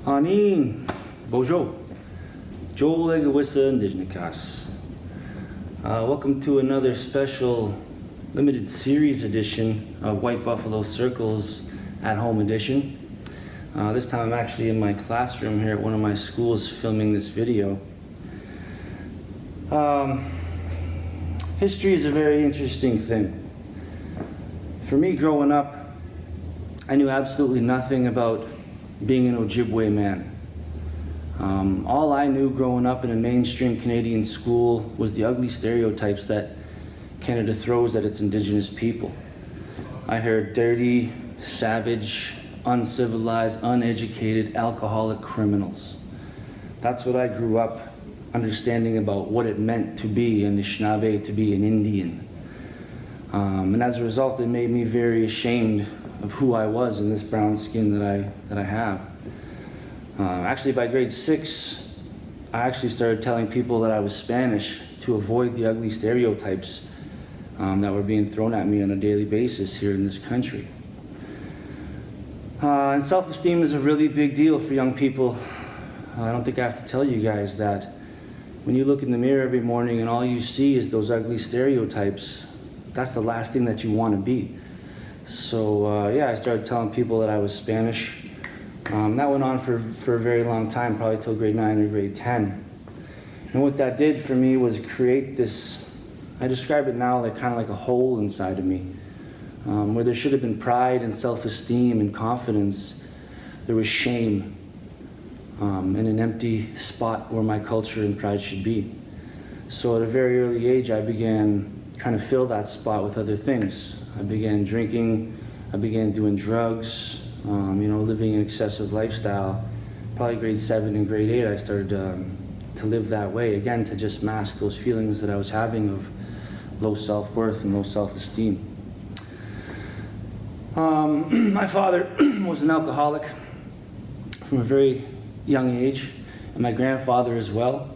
Anin, Bojo, Jolegawissa Indigenous. Welcome to another special limited series edition of White Buffalo Circles at Home edition. This time I'm actually in my classroom here at one of my schools filming this video. History is a very interesting thing. For me growing up, I knew absolutely nothing about being an Ojibwe man. All I knew growing up in a mainstream Canadian school was the ugly stereotypes that Canada throws at its Indigenous people. I heard dirty, savage, uncivilized, uneducated, alcoholic criminals. That's what I grew up understanding about what it meant to be an Anishinaabe, to be an Indian. And as a result, it made me very ashamed of who I was in this brown skin that I have. Actually, by grade 6, I actually started telling people that I was Spanish to avoid the ugly stereotypes that were being thrown at me on a daily basis here in this country. And self-esteem is a really big deal for young people. I don't think I have to tell you guys that when you look in the mirror every morning and all you see is those ugly stereotypes, that's the last thing that you want to be. So yeah, I started telling people that I was Spanish. That went on for a very long time, probably till grade 9 or grade 10. And what that did for me was create this, I describe it now like kind of like a hole inside of me, where there should have been pride and self-esteem and confidence. There was shame and an empty spot where my culture and pride should be. So at a very early age, I began trying to fill that spot with other things. I began drinking, I began doing drugs, living an excessive lifestyle. Probably grade 7 and grade 8, I started to live that way, again, to just mask those feelings that I was having of low self-worth and low self-esteem. My father was an alcoholic from a very young age, and my grandfather as well.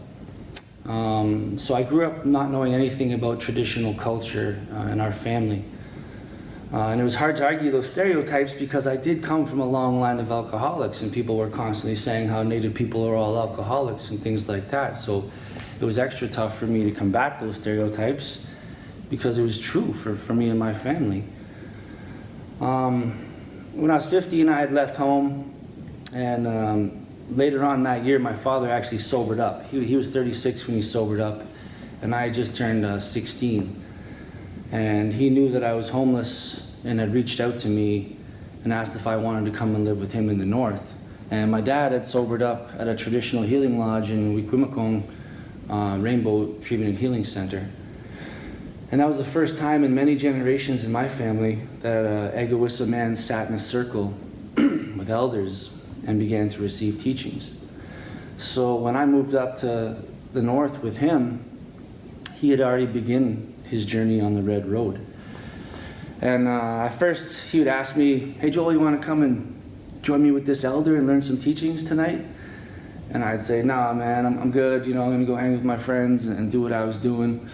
So I grew up not knowing anything about traditional culture in our family. And it was hard to argue those stereotypes because I did come from a long line of alcoholics, and people were constantly saying how Native people are all alcoholics and things like that. So it was extra tough for me to combat those stereotypes because it was true for me and my family. When I was 15, I had left home, and later on that year, my father actually sobered up. He was 36 when he sobered up, and I had just turned 16. And he knew that I was homeless and had reached out to me and asked if I wanted to come and live with him in the north. And my dad had sobered up at a traditional healing lodge in Wikwimikong Rainbow Treatment and Healing Center. And that was the first time in many generations in my family that an Ojibwe man sat in a circle with elders and began to receive teachings. So when I moved up to the north with him, he had already begun his journey on the Red Road. And at first he would ask me, "Hey Joel, you want to come and join me with this elder and learn some teachings tonight?" And I'd say, "Nah man, I'm good, I'm gonna go hang with my friends and do what I was doing."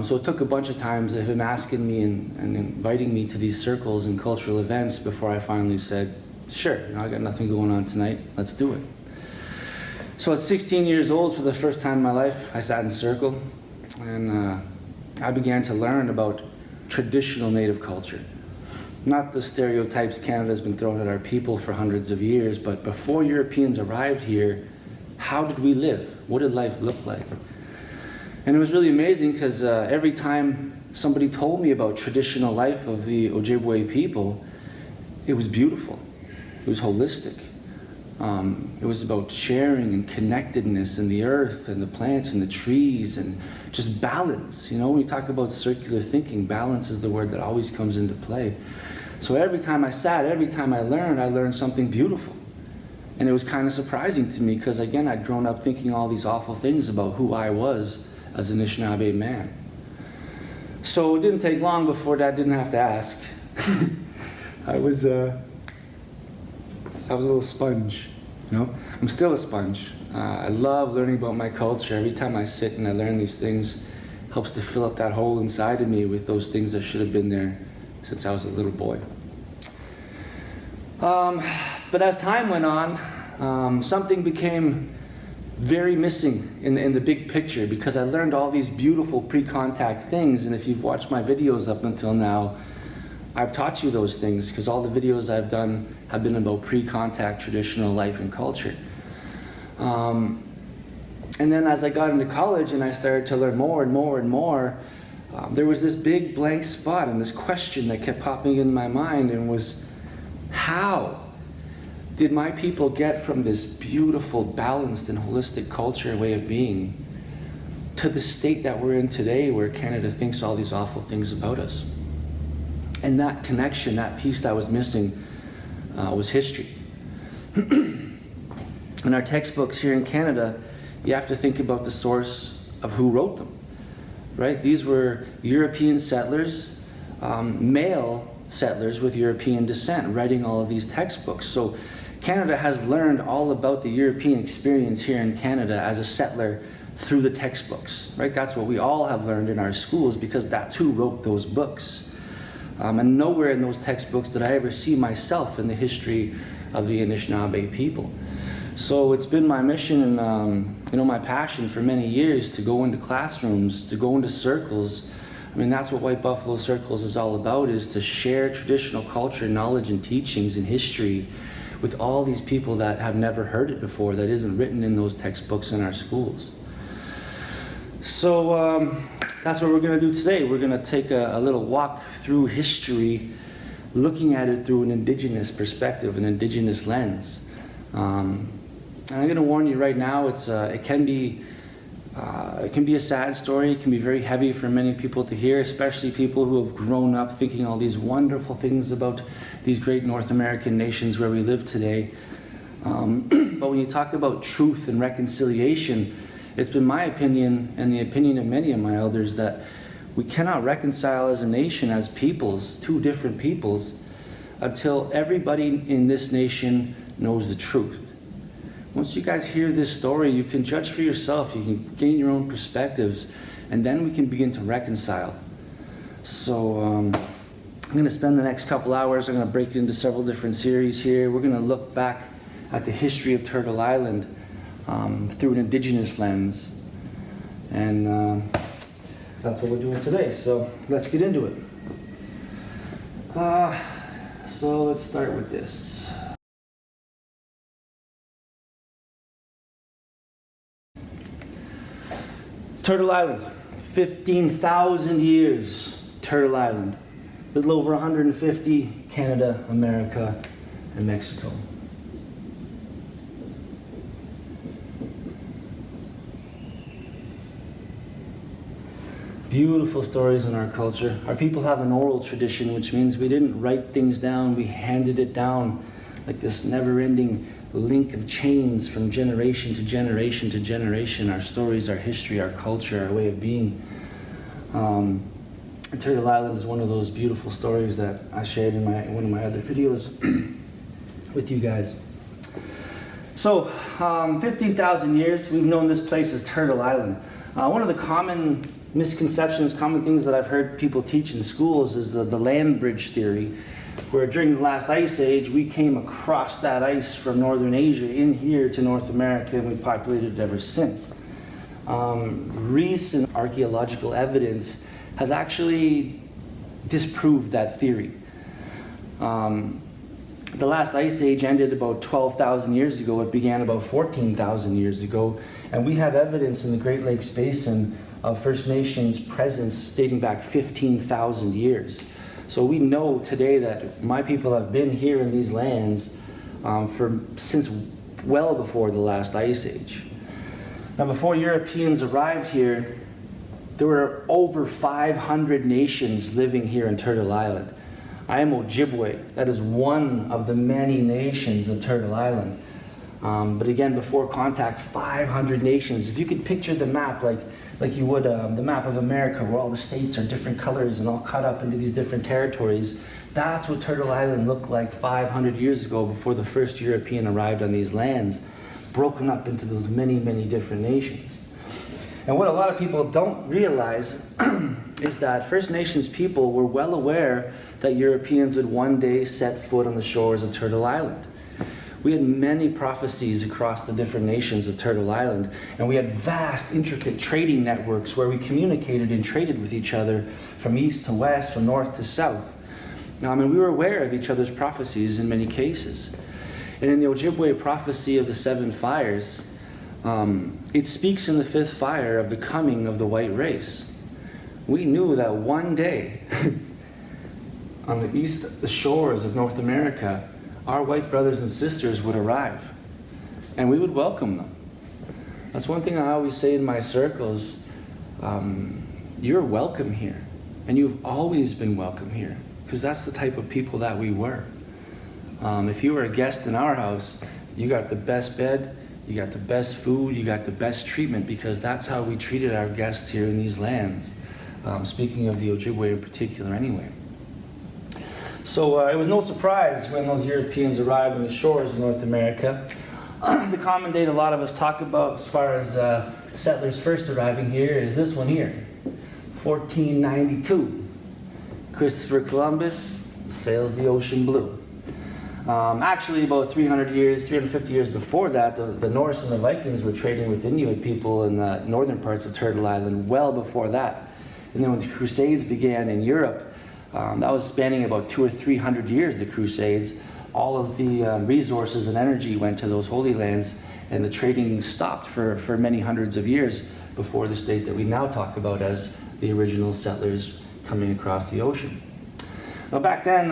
So it took a bunch of times of him asking me and inviting me to these circles and cultural events before I finally said, "Sure, I got nothing going on tonight, let's do it." So at 16 years old, for the first time in my life, I sat in a circle, and I began to learn about traditional Native culture. Not the stereotypes Canada's been throwing at our people for hundreds of years, but before Europeans arrived here, how did we live? What did life look like? And it was really amazing because every time somebody told me about traditional life of the Ojibwe people, it was beautiful. It was holistic. It was about sharing and connectedness and the earth and the plants and the trees and just balance. When we talk about circular thinking, balance is the word that always comes into play. So every time I sat, every time I learned something beautiful. And it was kind of surprising to me because, again, I'd grown up thinking all these awful things about who I was as an Anishinaabe man. So it didn't take long before Dad didn't have to ask. I was a little sponge, I'm still a sponge. I love learning about my culture. Every time I sit and I learn these things, it helps to fill up that hole inside of me with those things that should have been there since I was a little boy. But as time went on, something became very missing in the big picture, because I learned all these beautiful pre-contact things, and if you've watched my videos up until now, I've taught you those things, because all the videos I've done have been about pre-contact traditional life and culture. And then as I got into college and I started to learn more and more and more, there was this big blank spot and this question that kept popping in my mind, and was, how did my people get from this beautiful, balanced, and holistic culture and way of being to the state that we're in today, where Canada thinks all these awful things about us? And that connection, that piece that was missing, was history. In our textbooks here in Canada, you have to think about the source of who wrote them, right? These were European settlers, male settlers with European descent, writing all of these textbooks. So Canada has learned all about the European experience here in Canada as a settler through the textbooks, right? That's what we all have learned in our schools, because that's who wrote those books. And nowhere in those textbooks did I ever see myself in the history of the Anishinaabe people. So it's been my mission and my passion for many years to go into classrooms, to go into circles. I mean, that's what White Buffalo Circles is all about, is to share traditional culture, knowledge, and teachings and history with all these people that have never heard it before, that isn't written in those textbooks in our schools. So that's what we're going to do today. We're going to take a little walk through history, looking at it through an Indigenous perspective, an Indigenous lens. And I'm going to warn you right now, it can be a sad story. It can be very heavy for many people to hear, especially people who have grown up thinking all these wonderful things about these great North American nations where we live today. But when you talk about truth and reconciliation, it's been my opinion, and the opinion of many of my elders, that we cannot reconcile as a nation, as peoples, two different peoples, until everybody in this nation knows the truth. Once you guys hear this story, you can judge for yourself, you can gain your own perspectives, and then we can begin to reconcile. So I'm going to spend the next couple hours, I'm going to break it into several different series here. We're going to look back at the history of Turtle Island through an Indigenous lens. And that's what we're doing today. So let's get into it. So let's start with this. Turtle Island, 15,000 years, Turtle Island. A little over 150, Canada, America, and Mexico. Beautiful stories in our culture. Our people have an oral tradition, which means we didn't write things down, we handed it down like this never-ending link of chains from generation to generation to generation. Our stories, our history, our culture, our way of being. Turtle Island is one of those beautiful stories that I shared in one of my other videos with you guys. So, 15,000 years, we've known this place as Turtle Island. One of the common misconceptions, common things that I've heard people teach in schools is the land bridge theory, where during the last ice age, we came across that ice from northern Asia in here to North America, and we populated it ever since. Recent archaeological evidence has actually disproved that theory. The last ice age ended about 12,000 years ago. It began about 14,000 years ago, and we have evidence in the Great Lakes Basin of First Nations presence dating back 15,000 years. So we know today that my people have been here in these lands since well before the last ice age. Now, before Europeans arrived here, there were over 500 nations living here in Turtle Island. I am Ojibwe. That is one of the many nations of Turtle Island. But again, before contact, 500 nations. If you could picture the map like you would the map of America, where all the states are different colors and all cut up into these different territories, that's what Turtle Island looked like 500 years ago, before the first European arrived on these lands, broken up into those many, many different nations. And what a lot of people don't realize is that First Nations people were well aware that Europeans would one day set foot on the shores of Turtle Island. We had many prophecies across the different nations of Turtle Island, and we had vast, intricate trading networks where we communicated and traded with each other from east to west, from north to south. And we were aware of each other's prophecies in many cases. And in the Ojibwe prophecy of the 7 fires, it speaks in the 5th fire of the coming of the white race. We knew that one day, on the shores of North America, our white brothers and sisters would arrive, and we would welcome them. That's one thing I always say in my circles, you're welcome here, and you've always been welcome here, because that's the type of people that we were. If you were a guest in our house, you got the best bed, you got the best food, you got the best treatment, because that's how we treated our guests here in these lands. Speaking of the Ojibwe in particular anyway. So it was no surprise when those Europeans arrived on the shores of North America. The common date a lot of us talk about as far as settlers first arriving here is this one here, 1492. Christopher Columbus sails the ocean blue. Actually, about 350 years before that, the Norse and the Vikings were trading with Inuit people in the northern parts of Turtle Island well before that. And then when the Crusades began in Europe, that was spanning about 200 or 300 years, the Crusades. All of the resources and energy went to those Holy Lands, and the trading stopped for many hundreds of years before the state that we now talk about as the original settlers coming across the ocean. Now back then,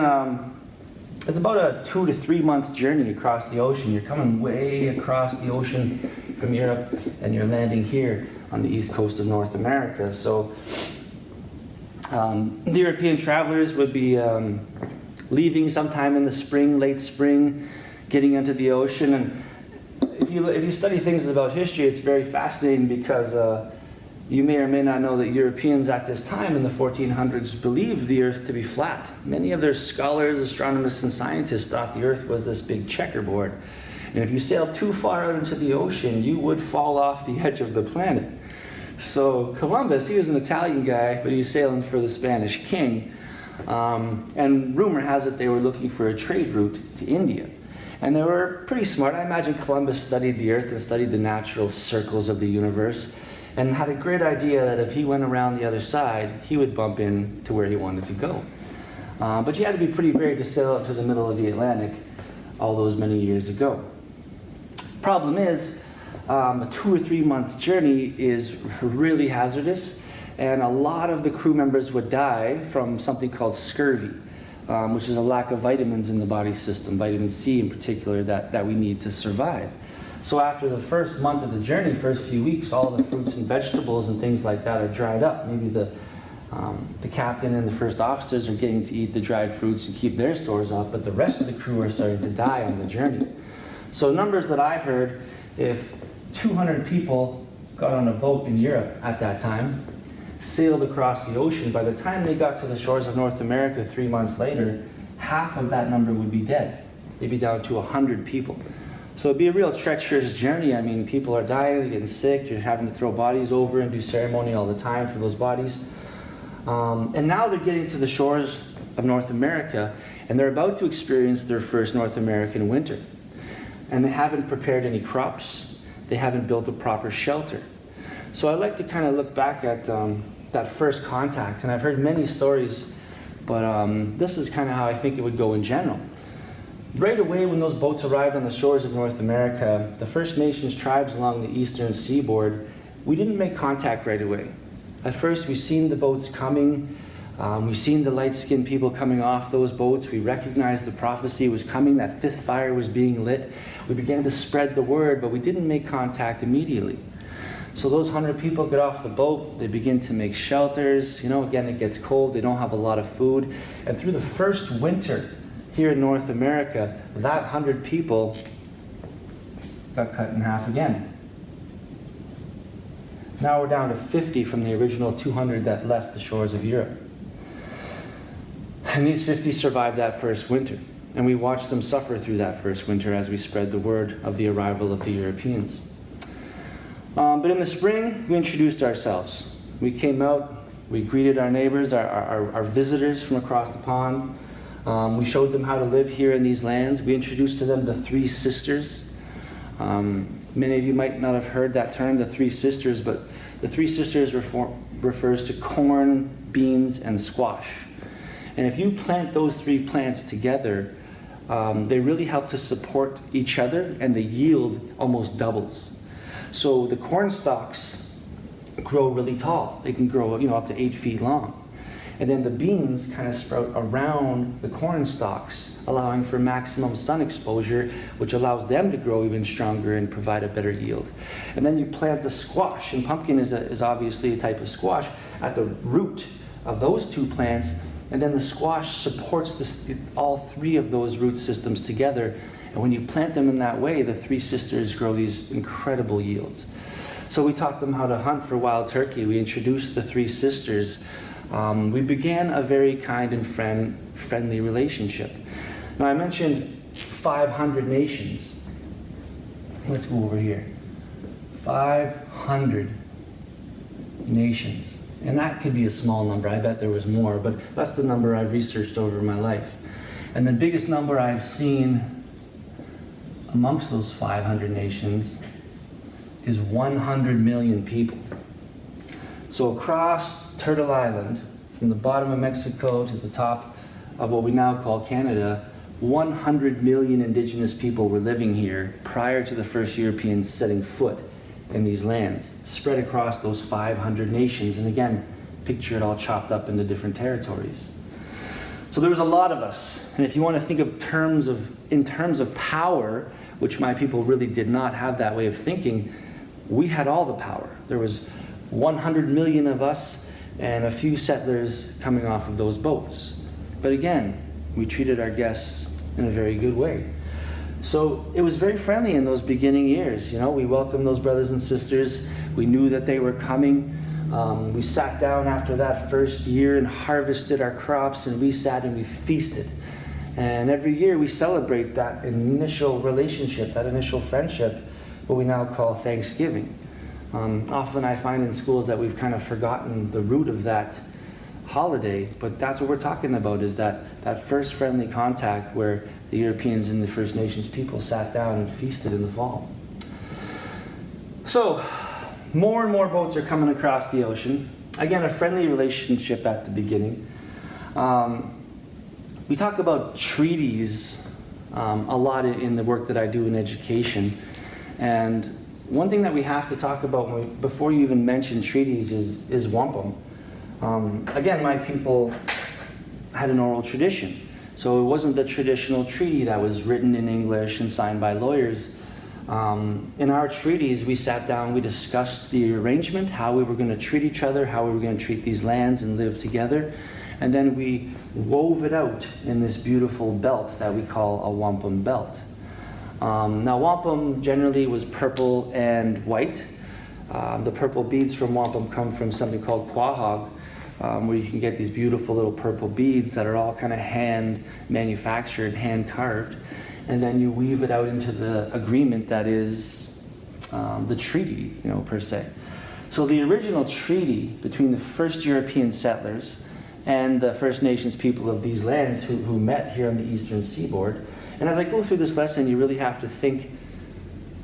it's about a 2 to 3 month journey across the ocean. You're coming way across the ocean from Europe, and you're landing here on the east coast of North America. So the European travelers would be leaving sometime in the spring, late spring, getting into the ocean. And if you study things about history, it's very fascinating because you may or may not know that Europeans at this time in the 1400s believed the Earth to be flat. Many of their scholars, astronomers, and scientists thought the Earth was this big checkerboard. And if you sailed too far out into the ocean, you would fall off the edge of the planet. So Columbus, he was an Italian guy, but he was sailing for the Spanish king. And rumor has it they were looking for a trade route to India. And they were pretty smart. I imagine Columbus studied the Earth and studied the natural circles of the universe, and had a great idea that if he went around the other side, he would bump into where he wanted to go. But you had to be pretty brave to sail out to the middle of the Atlantic all those many years ago. Problem is, a 2 or 3 month journey is really hazardous, and a lot of the crew members would die from something called scurvy, which is a lack of vitamins in the body system, vitamin C in particular, that we need to survive. So after the first month of the journey, first few weeks, all the fruits and vegetables and things like that are dried up. Maybe the captain and the first officers are getting to eat the dried fruits and keep their stores up, but the rest of the crew are starting to die on the journey. So numbers that I heard, if 200 people got on a boat in Europe at that time, sailed across the ocean, by the time they got to the shores of North America 3 months later, half of that number would be dead. They'd be down to 100 people. So it'd be a real treacherous journey. I mean, people are dying, they're getting sick, you're having to throw bodies over and do ceremony all the time for those bodies. And now they're getting to the shores of North America, and they're about to experience their first North American winter. And they haven't prepared any crops, they haven't built a proper shelter. So I like to kind of look back at that first contact, and I've heard many stories, but this is kind of how I think it would go in general. Right away when those boats arrived on the shores of North America, the First Nations tribes along the eastern seaboard, we didn't make contact right away. At first we seen the boats coming, we seen the light-skinned people coming off those boats, we recognized the prophecy was coming, that 5th fire was being lit. We began to spread the word, but we didn't make contact immediately. So those 100 people get off the boat, they begin to make shelters, again it gets cold, they don't have a lot of food, and through the first winter here in North America, that 100 people got cut in half again. Now we're down to 50 from the original 200 that left the shores of Europe. And these 50 survived that first winter, and we watched them suffer through that first winter as we spread the word of the arrival of the Europeans. But in the spring, we introduced ourselves. We came out, we greeted our neighbors, our visitors from across the pond. We showed them how to live here in these lands. We introduced to them the three sisters. Many of you might not have heard that term, the three sisters, but the three sisters refers to corn, beans, and squash. And if you plant those three plants together, they really help to support each other, and the yield almost doubles. So the corn stalks grow really tall. They can grow, up to 8 feet long. And then the beans kind of sprout around the corn stalks, allowing for maximum sun exposure, which allows them to grow even stronger and provide a better yield. And then you plant the squash, and pumpkin is obviously a type of squash, at the root of those two plants, and then the squash supports all three of those root systems together. And when you plant them in that way, the three sisters grow these incredible yields. So we taught them how to hunt for wild turkey. We introduced the three sisters. We began a very kind and friendly relationship. Now, I mentioned 500 nations. Let's go over here. 500 nations. And that could be a small number. I bet there was more, but that's the number I've researched over my life. And the biggest number I've seen amongst those 500 nations is 100 million people. So across Turtle Island, from the bottom of Mexico to the top of what we now call Canada, 100 million Indigenous people were living here prior to the first Europeans setting foot in these lands, spread across those 500 nations. And again, picture it all chopped up into different territories. So there was a lot of us. And if you want to think of in terms of power, which my people really did not have that way of thinking, we had all the power. There was 100 million of us and a few settlers coming off of those boats. But again, we treated our guests in a very good way. So it was very friendly in those beginning years. We welcomed those brothers and sisters. We knew that they were coming. We sat down after that first year and harvested our crops, and we sat and we feasted. And every year we celebrate that initial relationship, that initial friendship, what we now call Thanksgiving. Often I find in schools that we've kind of forgotten the root of that holiday, but that's what we're talking about, is that first friendly contact where the Europeans and the First Nations people sat down and feasted in the fall. So more and more boats are coming across the ocean. Again, a friendly relationship at the beginning. We talk about treaties a lot in the work that I do in education. And one thing that we have to talk about before you even mention treaties is wampum. Again, my people had an oral tradition. So it wasn't the traditional treaty that was written in English and signed by lawyers. In our treaties, we sat down, we discussed the arrangement, how we were going to treat each other, how we were going to treat these lands and live together. And then we wove it out in this beautiful belt that we call a wampum belt. Now, wampum generally was purple and white. The purple beads from wampum come from something called quahog, where you can get these beautiful little purple beads that are all kind of hand manufactured, hand carved. And then you weave it out into the agreement that is the treaty, per se. So the original treaty between the first European settlers and the First Nations people of these lands who met here on the eastern seaboard. And as I go through this lesson, you really have to think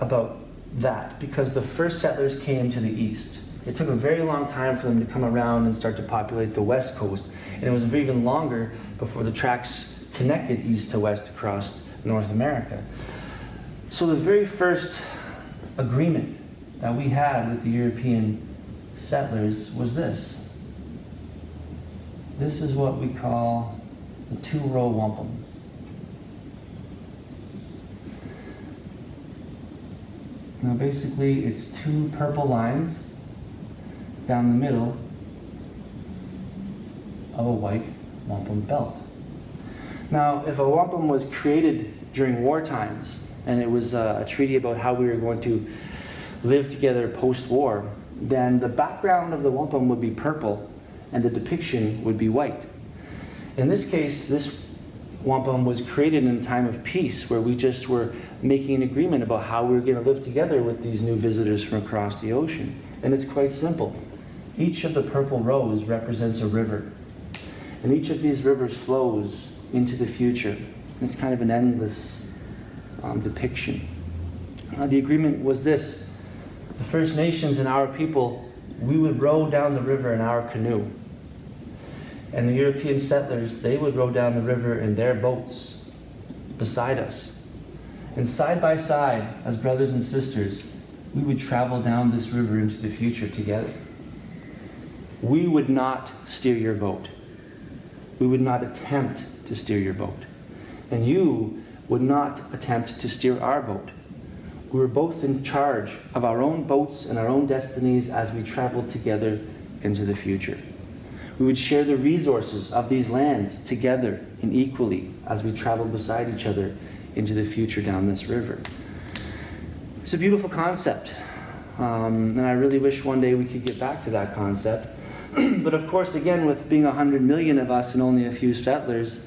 about that, because the first settlers came to the east. It took a very long time for them to come around and start to populate the west coast. And it was even longer before the tracks connected east to west across North America. So the very first agreement that we had with the European settlers was this. This is what we call the two-row wampum. Now basically it's two purple lines down the middle of a white wampum belt. Now, if a wampum was created during war times, and it was a treaty about how we were going to live together post-war, then the background of the wampum would be purple, and the depiction would be white. In this case, this wampum was created in a time of peace, where we just were making an agreement about how we were going to live together with these new visitors from across the ocean. And it's quite simple. Each of the purple rows represents a river. And each of these rivers flows into the future. It's kind of an endless depiction. The agreement was this: the First Nations and our people, we would row down the river in our canoe. And the European settlers, they would row down the river in their boats beside us. And side by side, as brothers and sisters, we would travel down this river into the future together. We would not steer your boat. We would not attempt to steer your boat. And you would not attempt to steer our boat. We were both in charge of our own boats and our own destinies as we traveled together into the future. We would share the resources of these lands together and equally as we traveled beside each other into the future down this river. It's a beautiful concept, and I really wish one day we could get back to that concept. But of course, again, with being 100 million of us and only a few settlers,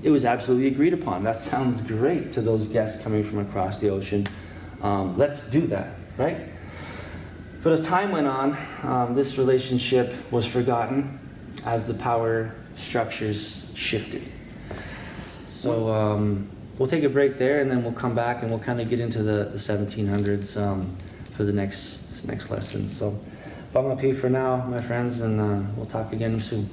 it was absolutely agreed upon. That sounds great to those guests coming from across the ocean. Let's do that, right? But as time went on, this relationship was forgotten as the power structures shifted. So we'll take a break there, and then we'll come back and we'll kind of get into the 1700s for the next lesson. So I'm up here for now, my friends, and we'll talk again soon.